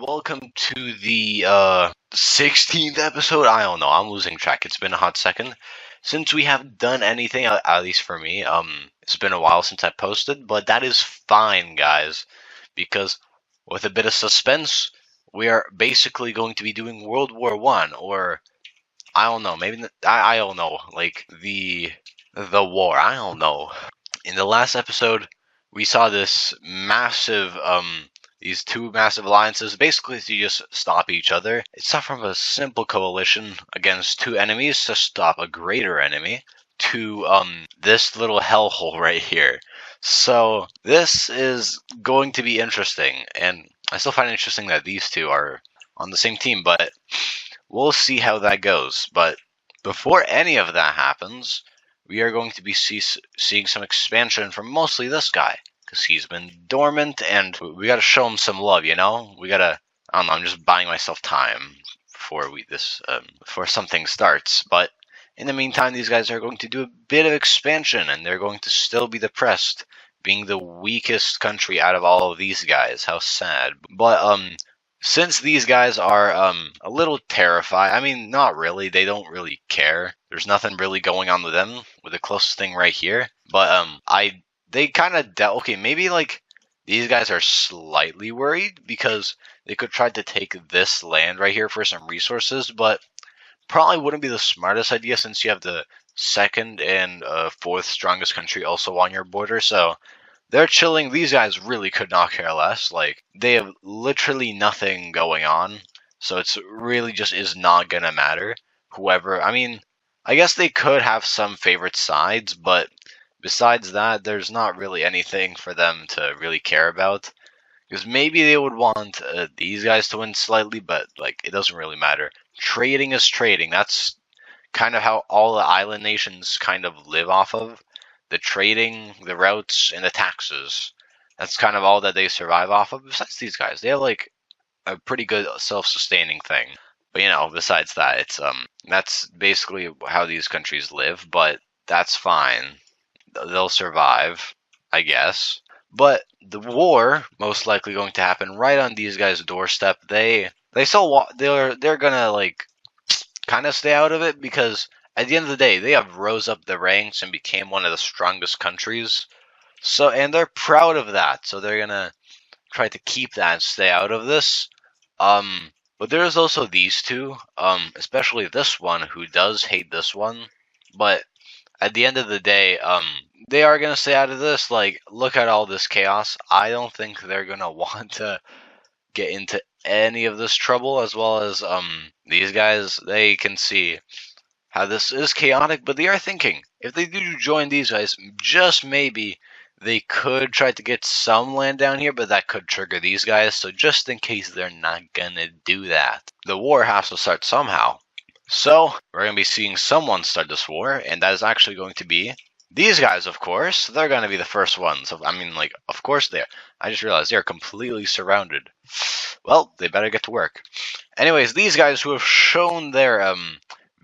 welcome to the 16th episode. I don't know, I'm losing track. It's been a hot second since we have done anything, at least for me. It's been a while since I posted, but that is fine, guys, because with a bit of suspense, we are basically going to be doing World War One, or I don't know, maybe I don't know, like the war. I don't know. In the last episode, we saw this massive these two massive alliances basically to just stop each other. It's not from a simple coalition against two enemies to stop a greater enemy to this little hellhole right here. So this is going to be interesting, and I still find it interesting that these two are on the same team, but we'll see how that goes. But before any of that happens, we are going to be seeing some expansion from mostly this guy, because he's been dormant, and we gotta show him some love, you know? We gotta, I don't know, I'm just buying myself time before something starts, but in the meantime, these guys are going to do a bit of expansion, and they're going to still be depressed, being the weakest country out of all of these guys. How sad. But, since these guys are a little terrified, I mean, not really, they don't really care. There's nothing really going on with them, with the closest thing right here. But they kind of okay, maybe like these guys are slightly worried because they could try to take this land right here for some resources, but probably wouldn't be the smartest idea since you have the second and fourth strongest country also on your border. So they're chilling. These guys really could not care less. Like, they have literally nothing going on. So it's really just is not gonna matter. Whoever, I mean, I guess they could have some favorite sides, but besides that, there's not really anything for them to really care about. Because maybe they would want these guys to win slightly, but, like, it doesn't really matter. Trading is trading. That's kind of how all the island nations kind of live off of. The trading, the routes, and the taxes. That's kind of all that they survive off of. Besides these guys, they have like a pretty good self-sustaining thing. But you know, besides that, it's that's basically how these countries live. But that's fine. They'll survive, I guess. But the war most likely going to happen right on these guys' doorstep. They're gonna like kind of stay out of it because at the end of the day, they have rose up the ranks and became one of the strongest countries. So, and they're proud of that. So they're gonna try to keep that and stay out of this. But there's also these two, especially this one who does hate this one. But at the end of the day, they are gonna stay out of this. Like, look at all this chaos. I don't think they're gonna want to get into any of this trouble, as well as these guys. They can see how this is chaotic, but they are thinking, if they do join these guys, just maybe they could try to get some land down here, but that could trigger these guys, so just in case they're not gonna do that, the war has to start somehow. So, we're gonna be seeing someone start this war, and that is actually going to be these guys, of course. They're gonna be the first ones. I mean, like, of course they're. I just realized they're completely surrounded. Well, they better get to work. Anyways, these guys who have shown their,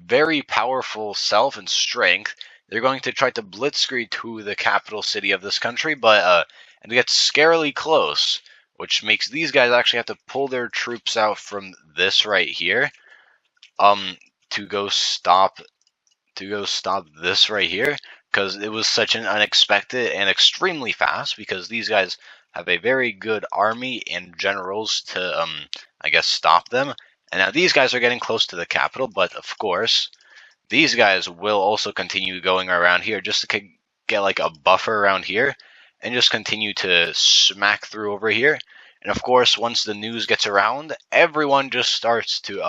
very powerful self and strength, they're going to try to blitzkrieg to the capital city of this country, but and it gets scarily close, which makes these guys actually have to pull their troops out from this right here, to go stop this right here, because it was such an unexpected and extremely fast, because these guys have a very good army and generals to I guess stop them. And now these guys are getting close to the capital, but of course, these guys will also continue going around here just to get like a buffer around here and just continue to smack through over here. And of course, once the news gets around, everyone just starts to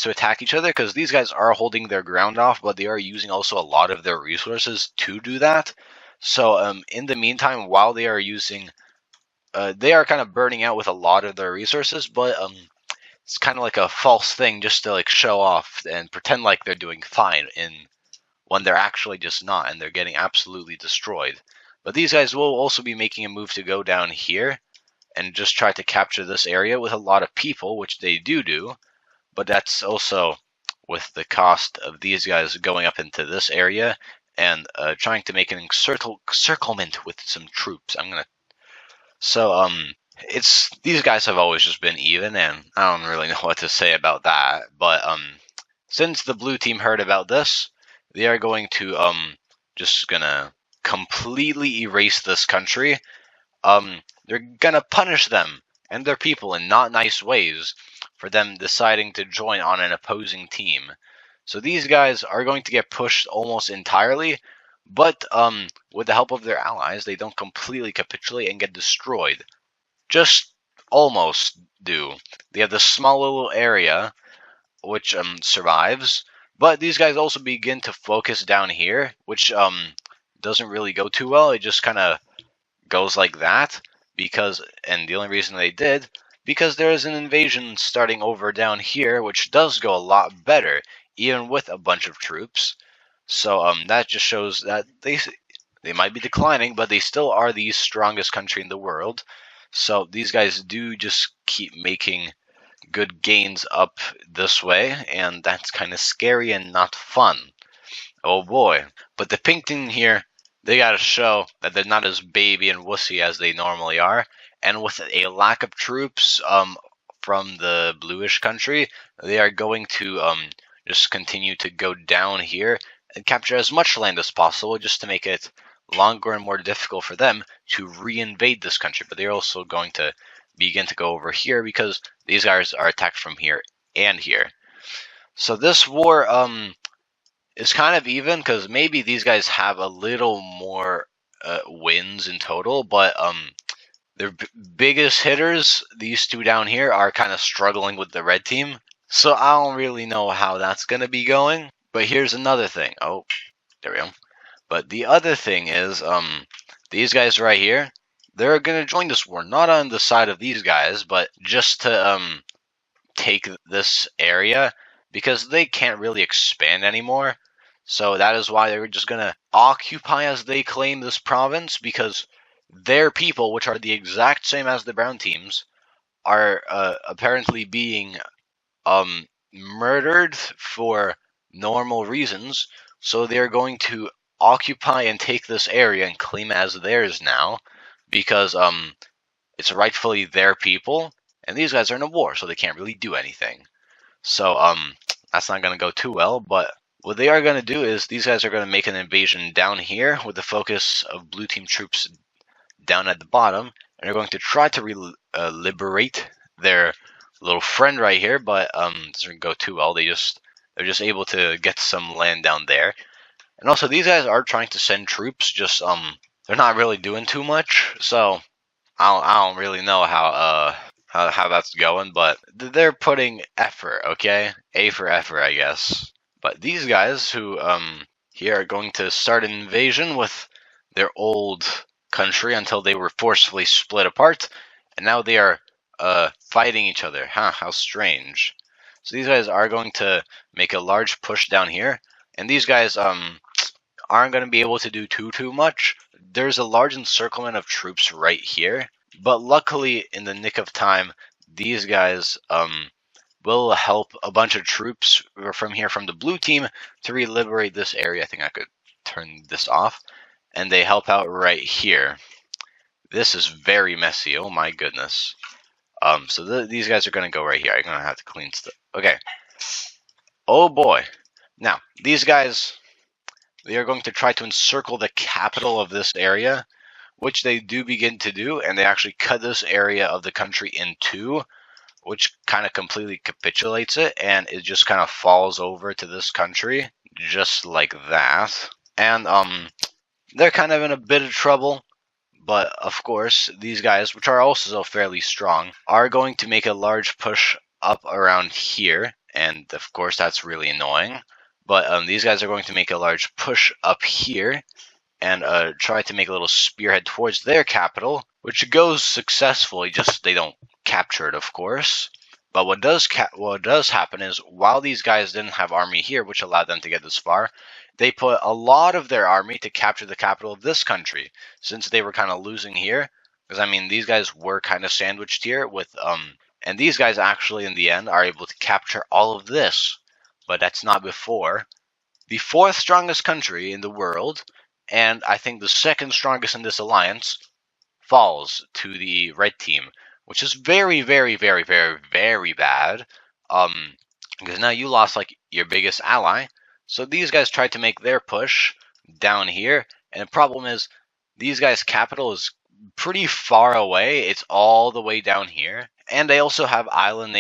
attack each other, because these guys are holding their ground off, but they are using also a lot of their resources to do that. So in the meantime, while they are using they are kind of burning out with a lot of their resources, but it's kind of like a false thing just to like show off and pretend like they're doing fine when they're actually just not, and they're getting absolutely destroyed. But these guys will also be making a move to go down here and just try to capture this area with a lot of people, which they do, but that's also with the cost of these guys going up into this area and trying to make an encirclement with some troops. So these guys have always just been even, and I don't really know what to say about that. But since the blue team heard about this, they are going to just gonna completely erase this country. They're gonna punish them and their people in not nice ways for them deciding to join on an opposing team. So these guys are going to get pushed almost entirely, but with the help of their allies, they don't completely capitulate and get destroyed. Just almost do. They have this small little area which survives, but these guys also begin to focus down here, which doesn't really go too well. It just kind of goes like that and the only reason they did, because there is an invasion starting over down here, which does go a lot better, even with a bunch of troops. So that just shows that they might be declining, but they still are the strongest country in the world. So these guys do just keep making good gains up this way, and that's kind of scary and not fun. Oh boy. But the pink team here, they gotta show that they're not as baby and wussy as they normally are. And with a lack of troops from the bluish country, they are going to just continue to go down here and capture as much land as possible just to make it longer and more difficult for them to reinvade this country. But they're also going to begin to go over here because these guys are attacked from here and here. So this war is kind of even because maybe these guys have a little more wins in total, but their biggest hitters, these two down here, are kind of struggling with the red team. So I don't really know how that's going to be going. But here's another thing. Oh, there we go. But the other thing is, these guys right here, they're going to join this war, not on the side of these guys, but just to take this area, because they can't really expand anymore. So that is why they're just going to occupy as they claim this province, because their people, which are the exact same as the brown teams, are apparently being murdered for normal reasons. So they're going to occupy and take this area and claim it as theirs now, because it's rightfully their people, and these guys are in a war, so they can't really do anything. So that's not going to go too well, but what they are going to do is these guys are going to make an invasion down here with the focus of blue team troops down at the bottom, and they're going to try to liberate their little friend right here, but it doesn't go too well. They're just able to get some land down there. And also these guys are trying to send troops, just they're not really doing too much, so I don't really know how that's going, but they're putting effort, okay? A for effort, I guess. But these guys who here are going to start an invasion with their old country until they were forcefully split apart, and now they are fighting each other. Huh, how strange. So these guys are going to make a large push down here, and these guys aren't going to be able to do too much. There's a large encirclement of troops right here, but luckily in the nick of time, these guys will help a bunch of troops from here from the blue team to re-liberate this area. I think I could turn this off, and they help out right here. This is very messy. Oh my goodness. So these guys are going to go right here. I'm going to have to clean stuff. Okay. Oh boy. Now, these guys, they are going to try to encircle the capital of this area, which they do begin to do, and they actually cut this area of the country in two, which kind of completely capitulates it, and it just kind of falls over to this country, just like that. And they're kind of in a bit of trouble, but of course, these guys, which are also fairly strong, are going to make a large push up around here, and of course that's really annoying. But these guys are going to make a large push up here and try to make a little spearhead towards their capital, which goes successfully, just they don't capture it, of course. But what does happen is, while these guys didn't have army here, which allowed them to get this far, they put a lot of their army to capture the capital of this country, since they were kind of losing here. Because, I mean, these guys were kind of sandwiched here with, and these guys actually, in the end, are able to capture all of this. But that's not before. The fourth strongest country in the world, and I think the second strongest in this alliance, falls to the red team, which is very, very, very, very, very bad. Because now you lost like your biggest ally. So these guys tried to make their push down here, and the problem is these guys' capital is pretty far away. It's all the way down here, and they also have island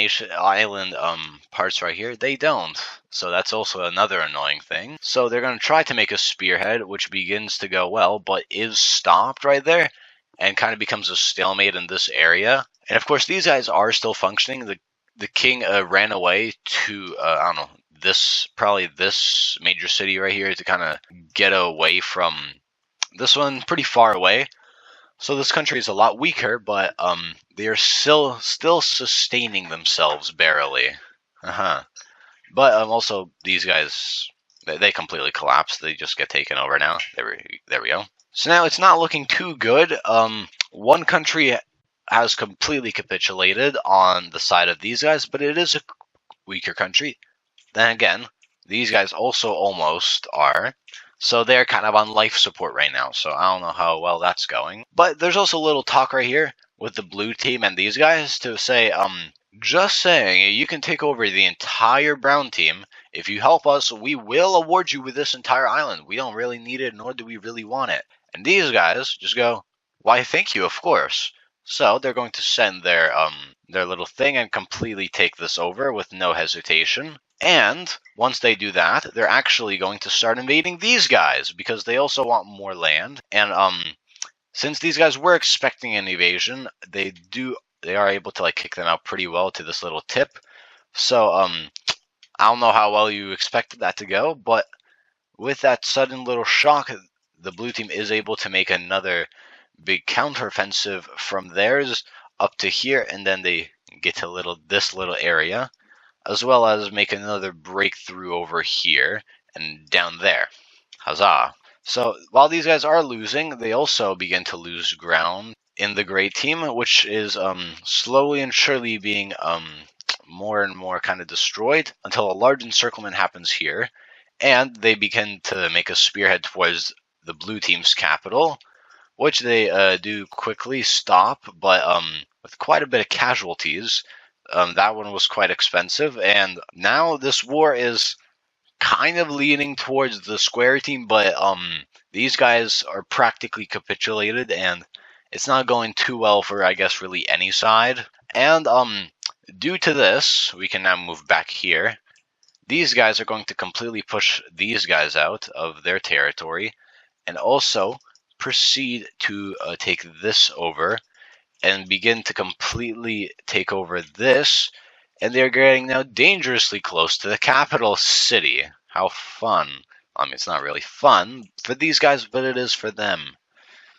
parts right here. They don't, so that's also another annoying thing. So they're gonna try to make a spearhead, which begins to go well, but is stopped right there, and kind of becomes a stalemate in this area. And of course, these guys are still functioning. The king ran away to I don't know, probably this major city right here to kind of get away from this one, pretty far away. So this country is a lot weaker, but they are still sustaining themselves barely. But also these guys, they completely collapse. They just get taken over now. There we go. So now it's not looking too good. One country has completely capitulated on the side of these guys, but it is a weaker country. Then again, these guys also almost are. So they're kind of on life support right now, so I don't know how well that's going. But there's also a little talk right here with the blue team and these guys to say, just saying, you can take over the entire brown team. If you help us, we will award you with this entire island. We don't really need it, nor do we really want it. And these guys just go, why, thank you, of course. So they're going to send their little thing and completely take this over with no hesitation. And once they do that, they're actually going to start invading these guys because they also want more land. And since these guys were expecting an invasion, they are able to like kick them out pretty well to this little tip. So I don't know how well you expected that to go, but with that sudden little shock, the blue team is able to make another big counteroffensive from theirs up to here, and then they get to this little area, as well as make another breakthrough over here and down there. Huzzah! So while these guys are losing, they also begin to lose ground in the gray team, which is slowly and surely being more and more kind of destroyed until a large encirclement happens here, and they begin to make a spearhead towards the blue team's capital, which they do quickly stop, but with quite a bit of casualties. That one was quite expensive, and now this war is kind of leaning towards the square team, but these guys are practically capitulated, and it's not going too well for, I guess, really any side. And due to this, we can now move back here. These guys are going to completely push these guys out of their territory, and also proceed to take this over and begin to completely take over this, and they're getting now dangerously close to the capital city. How fun. I mean, it's not really fun for these guys, but it is for them.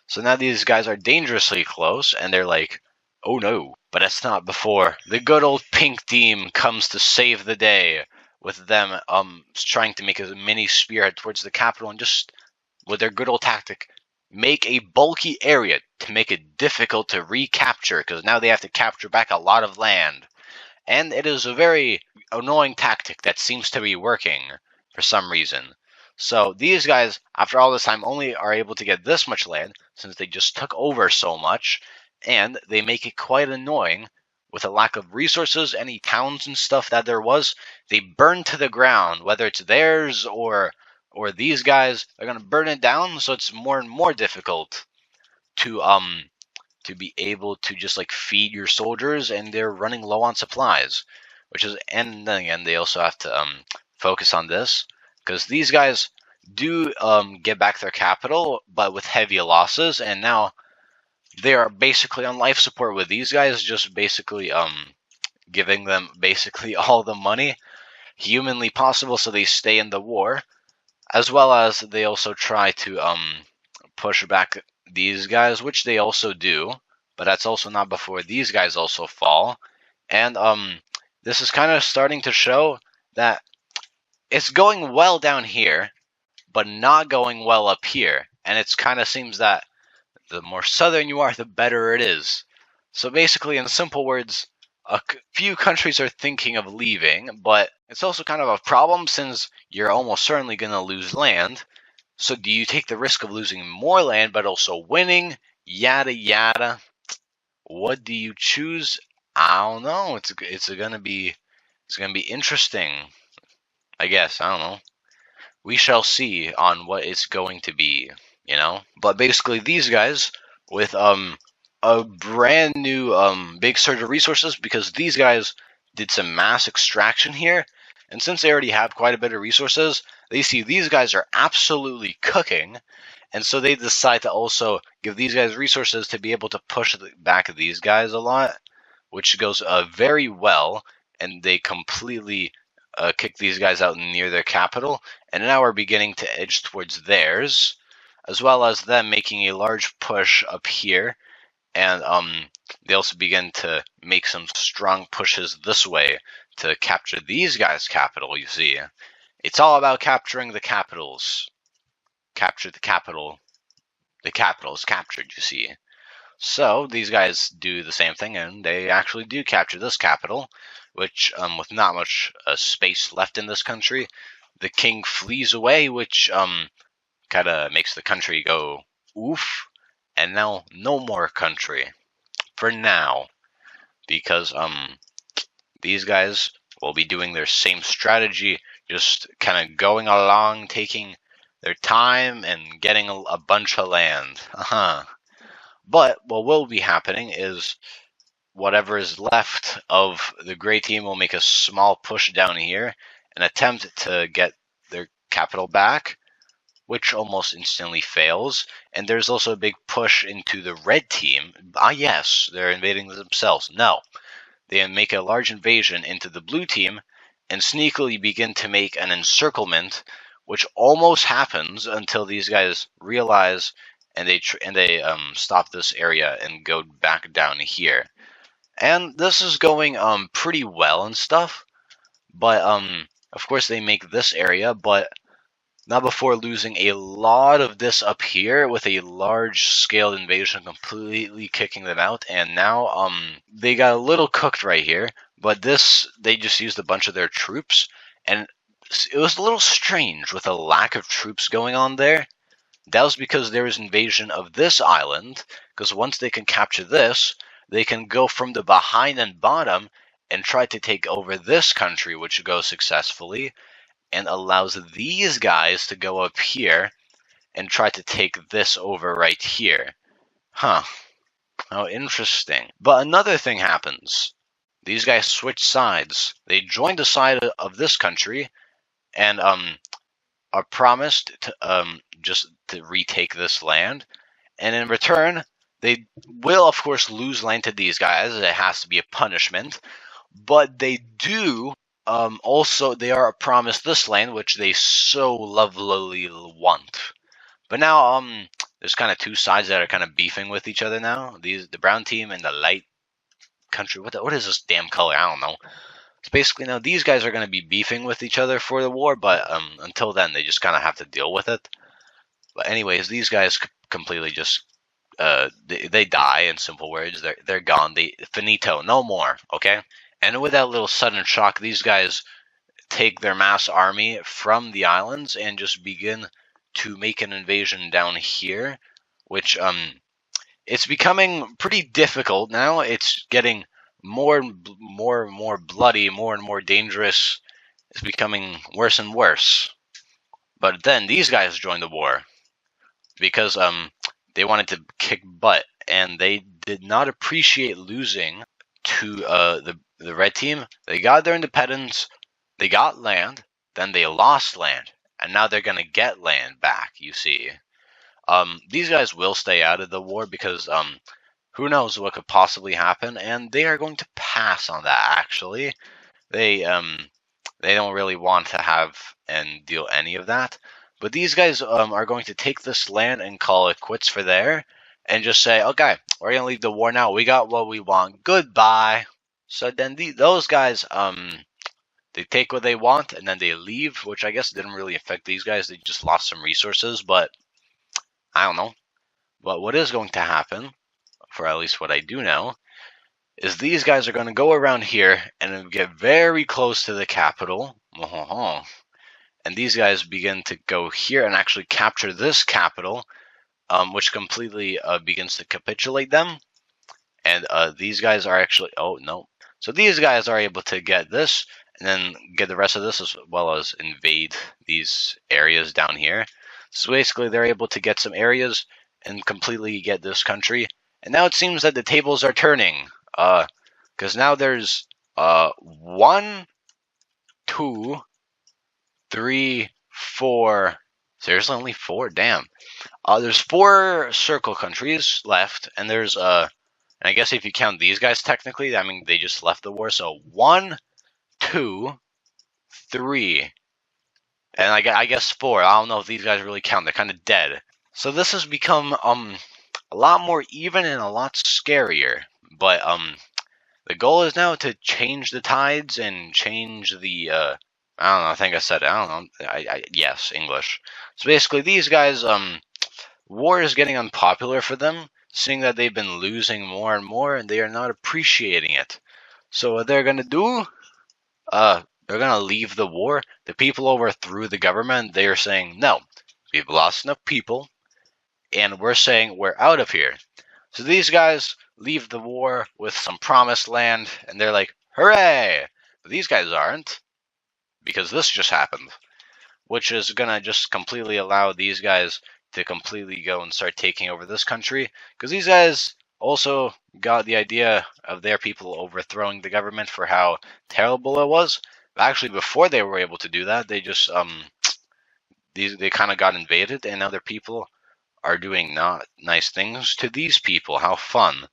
So now these guys are dangerously close, and they're like, oh no. But that's not before the good old pink team comes to save the day, with them trying to make a mini spearhead towards the capital, and just with their good old tactic, make a bulky area to make it difficult to recapture, because now they have to capture back a lot of land. And it is a very annoying tactic that seems to be working for some reason. So these guys, after all this time, only are able to get this much land since they just took over so much, and they make it quite annoying with a lack of resources. Any towns and stuff that there was, they burn to the ground, whether it's theirs or these guys are going to burn it down, so it's more and more difficult to be able to just like feed your soldiers, and they're running low on supplies, and then again they also have to focus on this, because these guys do get back their capital, but with heavy losses, and now they are basically on life support with these guys, just basically giving them basically all the money humanly possible so they stay in the war. As well as they also try to push back these guys, which they also do, but that's also not before these guys also fall. And this is kind of starting to show that it's going well down here, but not going well up here. And it kind of seems that the more southern you are, the better it is. So basically, in simple words, a few countries are thinking of leaving, but it's also kind of a problem since you're almost certainly going to lose land. So do you take the risk of losing more land but also winning? Yada yada. What do you choose? I don't know. It's gonna be interesting. I guess I don't know. We shall see on what it's going to be. But basically, these guys with a brand new big surge of resources, because these guys did some mass extraction here, and since they already have quite a bit of resources, they see these guys are absolutely cooking, and so they decide to also give these guys resources to be able to push back these guys a lot, which goes very well, and they completely kick these guys out near their capital, and now we're beginning to edge towards theirs, as well as them making a large push up here, and they also begin to make some strong pushes this way to capture these guys' capital, you see. It's all about capturing the capitals. Capture the capital. The capital is captured, you see. So these guys do the same thing, and they actually do capture this capital, which, with not much space left in this country, the king flees away, which kind of makes the country go oof, and now no more country for now, because these guys will be doing their same strategy, just kind of going along, taking their time and getting a bunch of land. But what will be happening is whatever is left of the gray team will make a small push down here and attempt to get their capital back, which almost instantly fails. And there's also a big push into the red team. Ah, yes, they're invading themselves. No, they make a large invasion into the blue team and sneakily begin to make an encirclement, which almost happens until these guys realize and they stop this area and go back down here. And this is going pretty well and stuff, but of course they make this area, but not before losing a lot of this up here with a large scaled invasion completely kicking them out. And now they got a little cooked right here, but this they just used a bunch of their troops, and it was a little strange with a lack of troops going on there. That was because there was invasion of this island, because once they can capture this, they can go from the behind and bottom and try to take over this country, which goes successfully, and allows these guys to go up here and try to take this over right here. Huh. How interesting. But another thing happens. These guys switch sides. They join the side of this country and are promised to just to retake this land. And in return, they will, of course, lose land to these guys. It has to be a punishment. But they do also, they are promised this land, which they so lovely want. But now, there's kind of two sides that are kind of beefing with each other now. The brown team and the light country. What is this damn color? I don't know. So basically, now these guys are going to be beefing with each other for the war, but until then, they just kind of have to deal with it. But anyways, these guys completely just they die. In simple words, they're gone. They finito, no more. Okay. And with that little sudden shock, these guys take their mass army from the islands and just begin to make an invasion down here, which it's becoming pretty difficult now. It's getting more and more bloody, more and more dangerous. It's becoming worse and worse. But then these guys joined the war because they wanted to kick butt, and they did not appreciate losing to the red team. They got their independence, they got land, then they lost land, and now they're gonna get land back. You see, these guys will stay out of the war because who knows what could possibly happen, and they are going to pass on that. Actually, they don't really want to have and deal any of that. But these guys are going to take this land and call it quits for there, and just say, okay, we're gonna leave the war now. We got what we want. Goodbye. So then those guys they take what they want and then they leave, which I guess didn't really affect these guys. They just lost some resources, but I don't know. But what is going to happen, for at least what I do know, is these guys are going to go around here and get very close to the capital. And these guys begin to go here and actually capture this capital, which completely begins to capitulate them. And these guys are actually, oh no. So these guys are able to get this, and then get the rest of this, as well as invade these areas down here. So basically they're able to get some areas and completely get this country. And now it seems that the tables are turning. Because now there's 1, 2, 3, 4. Seriously, only 4? Damn. There's 4 circle countries left, and there's and I guess if you count these guys technically, I mean they just left the war. So 1, 2, 3, and I guess 4. I don't know if these guys really count. They're kind of dead. So this has become a lot more even and a lot scarier. But the goal is now to change the tides and change the I don't know. I think I said it. I don't know. Yes, English. So basically, these guys war is getting unpopular for them, seeing that they've been losing more and more, and they are not appreciating it. So what they're gonna do? They're gonna leave the war. The people overthrew the government. They are saying, no, we've lost enough people, and we're saying we're out of here. So these guys leave the war with some promised land, and they're like, hooray! But these guys aren't, because this just happened, which is gonna just completely allow these guys to completely go and start taking over this country, because these guys also got the idea of their people overthrowing the government for how terrible it was. But actually, before they were able to do that, they just they kind of got invaded, and other people are doing not nice things to these people. How fun!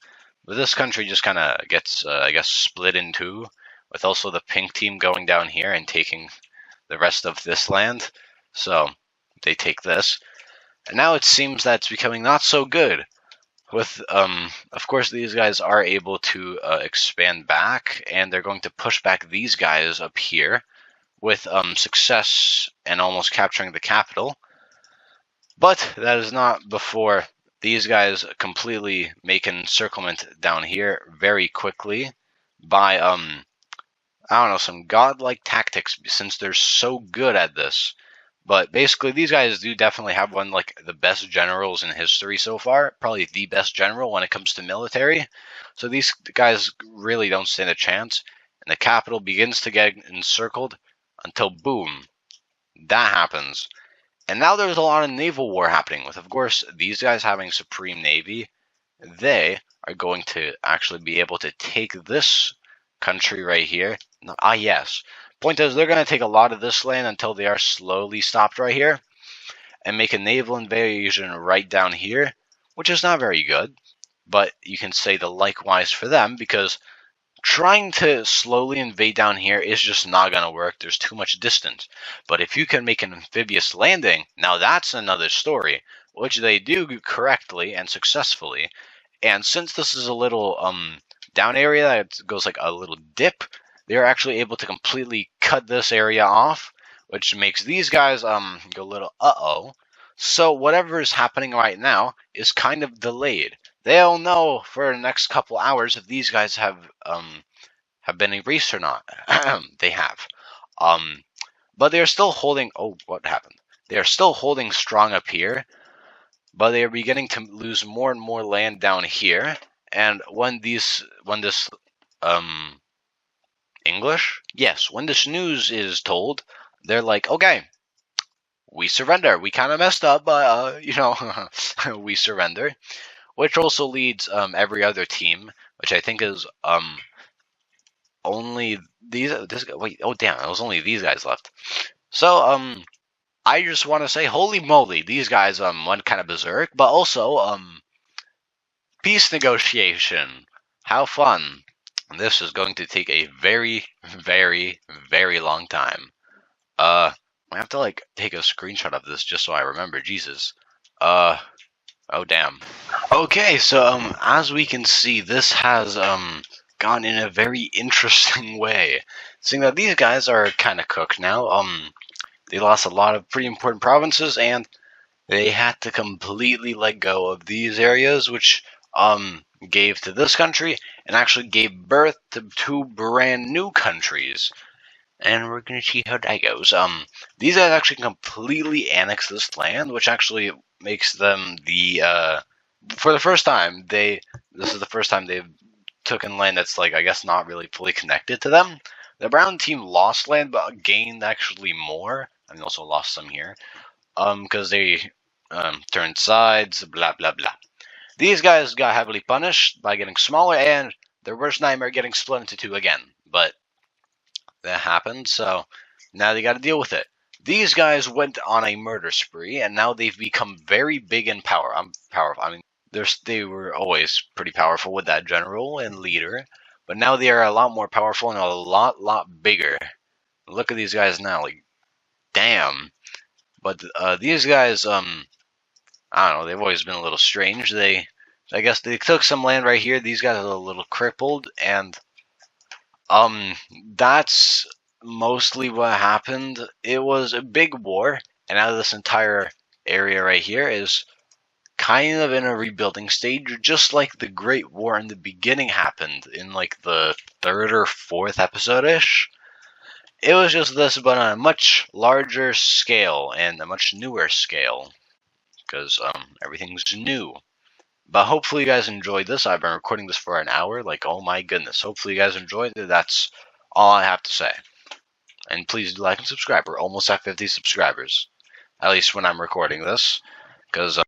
But this country just kind of gets, I guess, split in two, with also the pink team going down here and taking the rest of this land. So they take this. And now it seems that it's becoming not so good. With, of course, these guys are able to expand back, and they're going to push back these guys up here with success and almost capturing the capital. But that is not before these guys completely make encirclement down here very quickly by, I don't know, some godlike tactics, since they're so good at this. But basically, these guys do definitely have one like the best generals in history so far. Probably the best general when it comes to military. So these guys really don't stand a chance. And the capital begins to get encircled until boom, that happens. And now there's a lot of naval war happening with, of course, these guys having supreme navy. They are going to actually be able to take this country right here. Yes. Point is, they're going to take a lot of this land until they are slowly stopped right here and make a naval invasion right down here, which is not very good. But you can say the likewise for them, because trying to slowly invade down here is just not going to work. There's too much distance. But if you can make an amphibious landing, now that's another story, which they do correctly and successfully. And since this is a little down area that goes like a little dip, they're actually able to completely cut this area off, which makes these guys go a little uh-oh. So whatever is happening right now is kind of delayed. They'll know for the next couple hours if these guys have been erased or not. They have. But they're still holding. Oh, what happened? They are still holding strong up here, but they are beginning to lose more and more land down here. And when this English? Yes, when this news is told, they're like, okay, we surrender. We kind of messed up, but, we surrender. Which also leads every other team, which I think is only these. Wait, oh damn, it was only these guys left. So I just want to say, holy moly, these guys went kind of berserk, but also peace negotiation. How fun! This is going to take a very, very, very long time. I have to like take a screenshot of this just so I remember. Jesus. Oh damn. Okay, so as we can see, this has gone in a very interesting way. Seeing that these guys are kind of cooked now. They lost a lot of pretty important provinces, and they had to completely let go of these areas, which gave to this country and actually gave birth to 2 brand new countries. And we're going to see how that goes. These guys actually completely annex this land, which actually makes them the for the first time, this is the first time they've taken land that's like I guess not really fully connected to them. The brown team lost land, but gained actually more. I mean, also lost some here. Because they turned sides. Blah blah blah. These guys got heavily punished by getting smaller and their worst nightmare getting split into two again. But that happened, so now they got to deal with it. These guys went on a murder spree, and now they've become very big in power. I'm powerful. I mean, they were always pretty powerful with that general and leader, but now they are a lot more powerful and a lot bigger. Look at these guys now, like, damn. But these guys, I don't know, they've always been a little strange. I guess they took some land right here. These guys are a little crippled, and Um, that's mostly what happened. It was a big war, and now this entire area right here is kind of in a rebuilding stage, just like the Great War in the beginning happened in like the third or fourth episode ish. It was just this, but on a much larger scale and a much newer scale, because everything's new. But hopefully you guys enjoyed this. I've been recording this for an hour. Like, oh my goodness. Hopefully you guys enjoyed it. That's all I have to say. And please do like and subscribe. We're almost at 50 subscribers. At least when I'm recording this. Because